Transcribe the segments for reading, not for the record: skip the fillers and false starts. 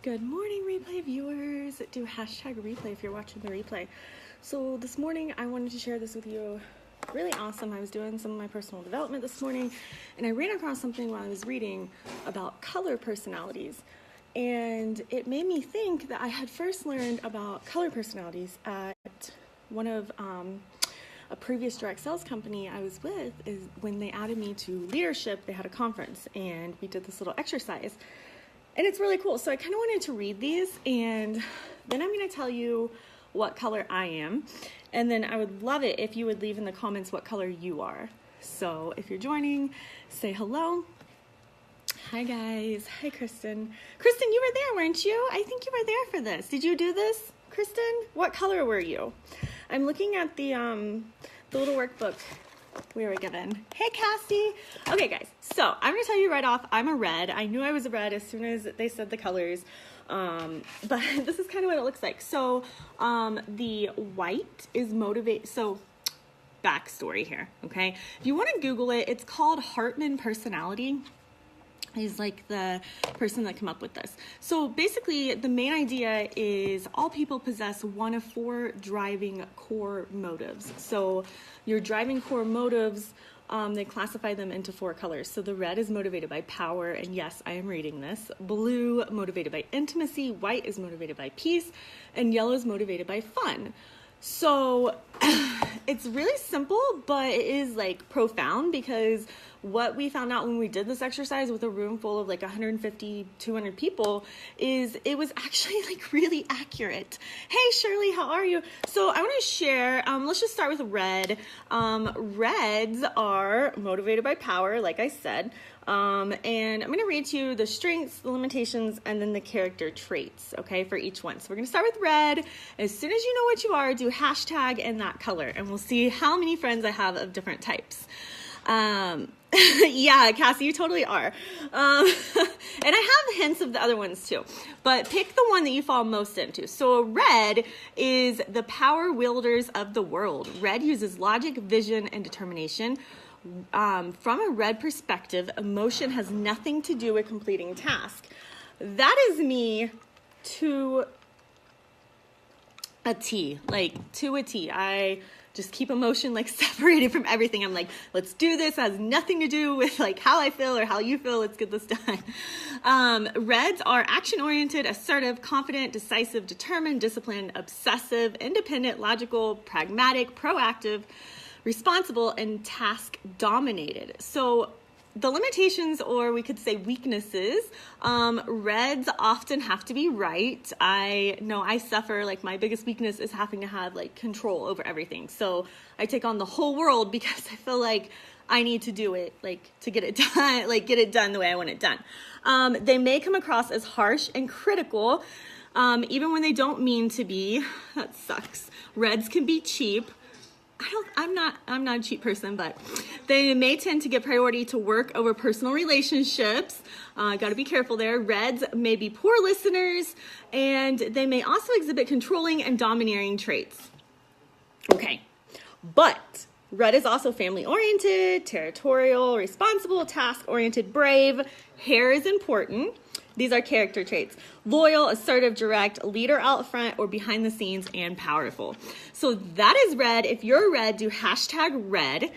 Good morning, replay viewers. Do hashtag replay if you're watching the replay. So this morning I wanted to share this with you. Really awesome. I was doing some of my personal development this morning and I ran across something while I was reading about color personalities. And it made me think that I had first learned about color personalities at one of a previous direct sales company I was with. Is when they added me to leadership, they had a conference and we did this little exercise. And it's really cool. So I kind of wanted to read these and then I'm going to tell you what color I am. And then I would love it if you would leave in the comments what color you are. So if you're joining, say hello. Hi guys. Hi Kristen. Kristen, you were there, weren't you? I think you were there for this. Did you do this, Kristen? What color were you? I'm looking at the little workbook we were given. Hey Cassie. Okay guys, so I'm gonna tell you right off, I'm a red. I knew I was a red as soon as they said the colors, but this is kind of what it looks like. So the white is motivate. So backstory here, okay? If you want to Google it, it's called Hartman personality. Is like the person that came up with this. So basically the main idea is all people possess one of four driving core motives. So your driving core motives, they classify them into four colors. So the red is motivated by power, and yes, I am reading this. Blue, motivated by intimacy. White is motivated by peace, and yellow is motivated by fun. So it's really simple, but it is like profound, because what we found out when we did this exercise with a room full of like 150, 200 people is it was actually like really accurate. Hey Shirley, how are you? So I want to share, let's just start with red. Reds are motivated by power, like I said. And I'm going to read to you the strengths, the limitations, and then the character traits, okay, for each one. So we're going to start with red. As soon as you know what you are, do hashtag and that color, and we'll see how many friends I have of different types. Yeah, Cassie, you totally are. And I have hints of the other ones too, but pick the one that you fall most into. So red is the power wielders of the world. Red uses logic, vision, and determination. From a red perspective, emotion has nothing to do with completing a task. That is me to a T, like to a T. I just keep emotion like separated from everything. I'm like, let's do this. It has nothing to do with like how I feel or how you feel. Let's get this done. Reds are action-oriented, assertive, confident, decisive, determined, disciplined, obsessive, independent, logical, pragmatic, proactive, responsible, and task dominated. So the limitations, or we could say weaknesses, reds often have to be right. I know I suffer, like my biggest weakness is having to have like control over everything. So I take on the whole world because I feel like I need to do it, like to get it done, like get it done the way I want it done. They may come across as harsh and critical, even when they don't mean to be. That sucks. Reds can be cheap. I'm not a cheap person, but they may tend to give priority to work over personal relationships. Got to be careful there. Reds may be poor listeners, and they may also exhibit controlling and domineering traits. Okay, but red is also family-oriented, territorial, responsible, task-oriented, brave. Hair is important. These are character traits: loyal, assertive, direct, leader out front or behind the scenes, and powerful. So that is red. If you're red, do hashtag red.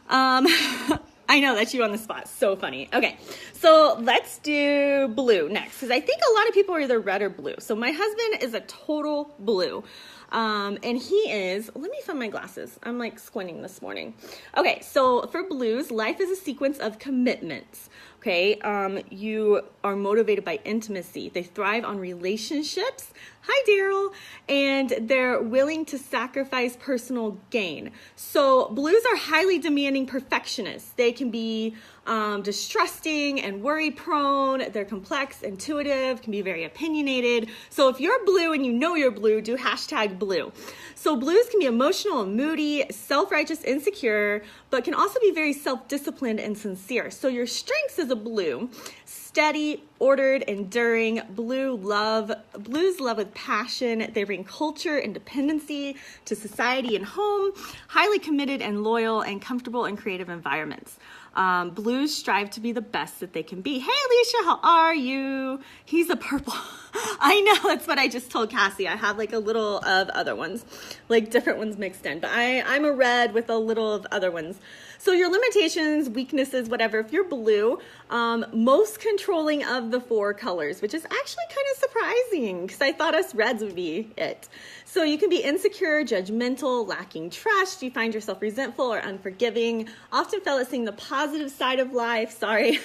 I know, that's you on the spot. So funny. Okay, so let's do blue next, because I think a lot of people are either red or blue. So my husband is a total blue. And he is, let me find my glasses. I'm like squinting this morning. Okay, so for blues, life is a sequence of commitments. Okay, you are motivated by intimacy. They thrive on relationships. Hi, Daryl. And they're willing to sacrifice personal gain. So blues are highly demanding perfectionists. They can be distrusting and worry prone. They're complex, intuitive, can be very opinionated. So if you're blue and you know you're blue, do hashtag blue. So blues can be emotional and moody, self-righteous, insecure, but can also be very self-disciplined and sincere. So your strengths as a blue: steady, ordered, enduring. Blues love with passion. They bring culture and dependency to society and home, highly committed and loyal, and comfortable in creative environments. Blues strive to be the best that they can be. Hey, Alicia, how are you? He's a purple. I know, that's what I just told Cassie. I have like a little of other ones, like different ones mixed in, but I'm a red with a little of other ones. So your limitations, weaknesses, whatever, if you're blue, most controlling of the 4 colors, which is actually kind of surprising because I thought us reds would be it. So you can be insecure, judgmental, lacking trust. You find yourself resentful or unforgiving, often fail at seeing the positive side of life. Sorry.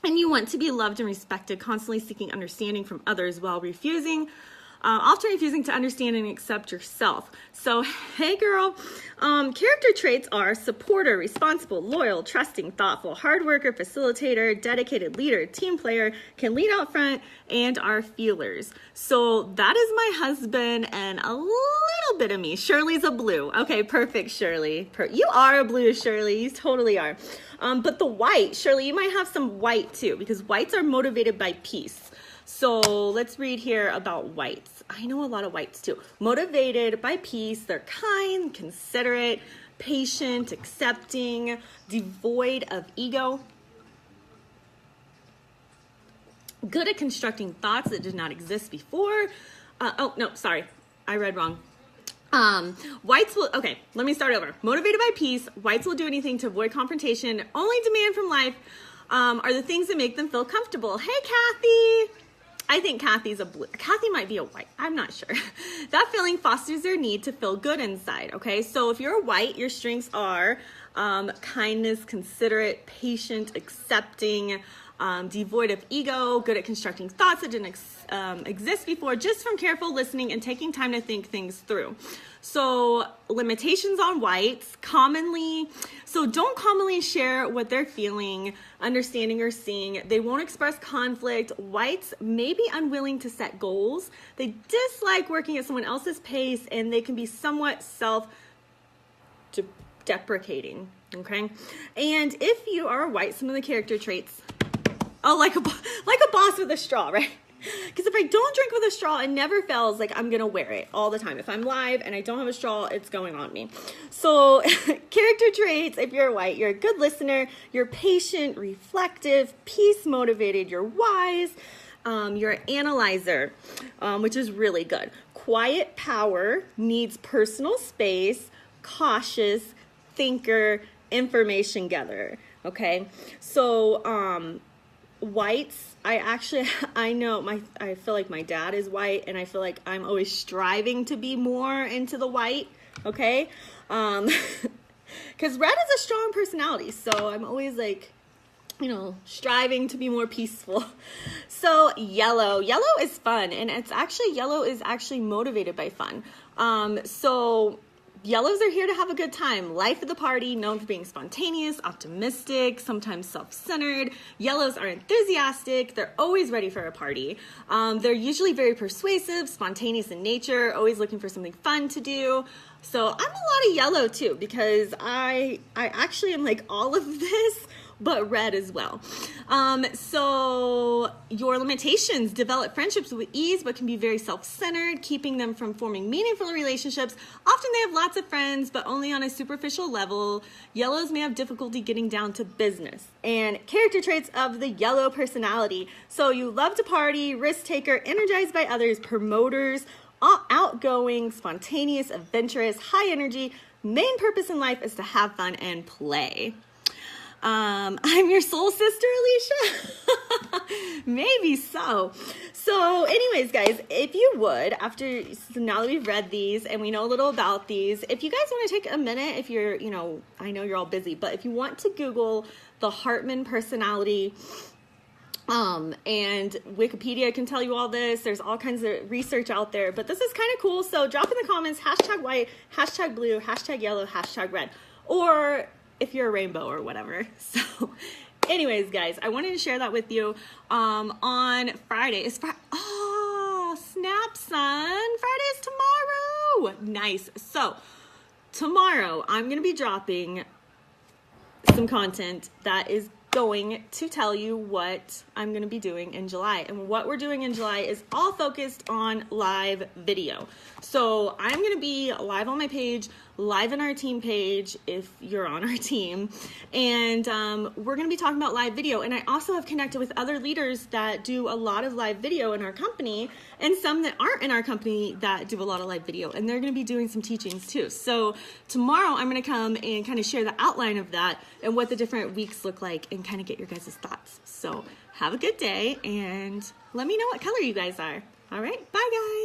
And you want to be loved and respected, constantly seeking understanding from others while often refusing to understand and accept yourself. So, hey girl, character traits are supporter, responsible, loyal, trusting, thoughtful, hard worker, facilitator, dedicated leader, team player, can lead out front, and are feelers. So that is my husband and a little bit of me. Shirley's a blue. Okay, perfect, Shirley. You are a blue, Shirley. You totally are. But the white, Shirley, you might have some white too, because whites are motivated by peace. So let's read here about whites. I know a lot of whites too. Motivated by peace, they're kind, considerate, patient, accepting, devoid of ego, good at constructing thoughts that did not exist before. Oh, no, sorry, I read wrong. Whites will, okay, let me start over. Motivated by peace, whites will do anything to avoid confrontation. Only demand from life are the things that make them feel comfortable. Hey, Kathy. I think Kathy's a blue. Kathy might be a white. I'm not sure. That feeling fosters their need to feel good inside, okay? So if you're a white, your strengths are kindness, considerate, patient, accepting, devoid of ego, good at constructing thoughts that didn't exist before, just from careful listening and taking time to think things through. So limitations on whites, don't commonly share what they're feeling, understanding, or seeing. They won't express conflict. Whites may be unwilling to set goals. They dislike working at someone else's pace, and they can be somewhat self-deprecating, okay? And if you are a white, some of the character traits, like a boss with a straw, right? Because if I don't drink with a straw, it never fails. Like, I'm going to wear it all the time. If I'm live and I don't have a straw, it's going on me. So character traits, if you're white, you're a good listener, you're patient, reflective, peace motivated, you're wise, you're an analyzer, which is really good. Quiet power, needs personal space, cautious, thinker, information gatherer. Okay. So, whites, I feel like my dad is white, and I feel like I'm always striving to be more into the white, okay? Because red is a strong personality, so I'm always like, striving to be more peaceful. So yellow is fun, and yellow is actually motivated by fun. So yellows are here to have a good time. Life of the party, known for being spontaneous, optimistic, sometimes self-centered. Yellows are enthusiastic. They're always ready for a party. They're usually very persuasive, spontaneous in nature, always looking for something fun to do. So I'm a lot of yellow too, because I actually am like all of this, but red as well. So your limitations: develop friendships with ease, but can be very self-centered, keeping them from forming meaningful relationships. Often they have lots of friends, but only on a superficial level. Yellows may have difficulty getting down to business. And character traits of the yellow personality: so you love to party, risk taker, energized by others, promoters, outgoing, spontaneous, adventurous, high energy. Main purpose in life is to have fun and play. I'm your soul sister, Alicia. Maybe so. So anyways, guys, if you would, now that we've read these and we know a little about these, if you guys want to take a minute, if you're, I know you're all busy, but if you want to Google the Hartman personality, and Wikipedia can tell you all this. There's all kinds of research out there, but this is kind of cool. So drop in the comments, #white, #blue, #yellow, #red, or if you're a rainbow or whatever. So anyways, guys, I wanted to share that with you. On Friday is snap, son. Friday is tomorrow. Nice. So tomorrow I'm going to be dropping some content that is going to tell you what I'm going to be doing in July. And what we're doing in July is all focused on live video. So I'm going to be live on my page, live in our team page if you're on our team, and we're going to be talking about live video. And I also have connected with other leaders that do a lot of live video in our company, and some that aren't in our company that do a lot of live video, and they're going to be doing some teachings too. So tomorrow I'm going to come and kind of share the outline of that and what the different weeks look like and kind of get your guys' thoughts. So have a good day and let me know what color you guys are. All right, bye guys.